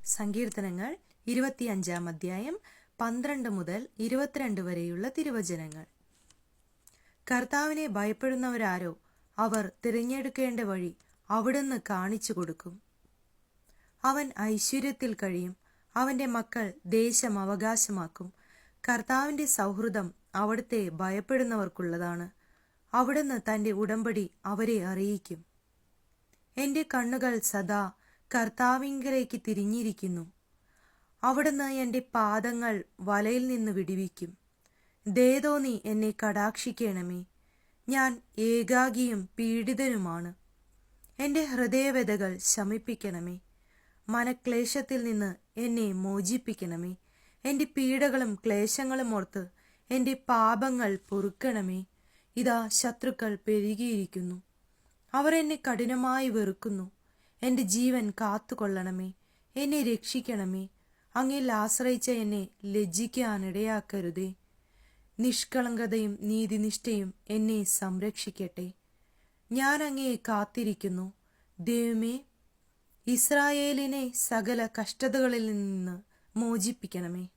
സങ്കീർത്തനങ്ങൾ 25 അധ്യായം 12 മുതൽ 22 വരെയുള്ള തിരുവചനങ്ങൾ. കർത്താവിനെ ഭയപ്പെടുന്നവരാരോ, അവർ തിരഞ്ഞെടുക്കേണ്ട വഴി അവിടുന്ന് കാണിച്ചു കൊടുക്കും. അവൻ ഐശ്വര്യത്തിൽ കഴിയും, അവന്റെ മക്കൾ ദേശം അവകാശമാക്കും. കർത്താവിന്റെ സൗഹൃദം അവിടുത്തെ ഭയപ്പെടുന്നവർക്കുള്ളതാണ്. അവിടുന്ന് തന്റെ ഉടമ്പടി അവരെ അറിയിക്കും. എന്റെ കണ്ണുകൾ സദാ കർത്താവിങ്കലേക്ക് തിരിഞ്ഞിരിക്കുന്നു. അവിടുന്ന് എന്റെ പാദങ്ങൾ വലയിൽ നിന്ന് വിടുവിക്കും. ദയതോന്നി എന്നെ കടാക്ഷിക്കണമേ. ഞാൻ ഏകാകിയും പീഡിതനുമാണ്. എന്റെ ഹൃദയവ്യതകൾ ശമിപ്പിക്കണമേ. മനക്ലേശത്തിൽ നിന്ന് എന്നെ മോചിപ്പിക്കണമേ. എന്റെ പീഡകളും ക്ലേശങ്ങളും ഓർത്ത് എന്റെ പാപങ്ങൾ പൊറുക്കണമേ. ഇതാ ശത്രുക്കൾ പെരുകിയിരിക്കുന്നു, അവർ എന്നെ കഠിനമായി വെറുക്കുന്നു. എന്റെ ജീവൻ കാത്തുകൊള്ളണമേ, എന്നെ രക്ഷിക്കണമേ. അങ്ങിൽ ആശ്രയിച്ച എന്നെ ലജ്ജിക്കാനിടയാക്കരുതേ. നിഷ്കളങ്കതയും നീതിനിഷ്ഠയും എന്നെ സംരക്ഷിക്കട്ടെ. ഞാൻ അങ്ങയെ കാത്തിരിക്കുന്നു. ദൈവമേ, ഇസ്രായേലിനെ സകല കഷ്ടതകളിൽ നിന്ന് മോചിപ്പിക്കണമേ.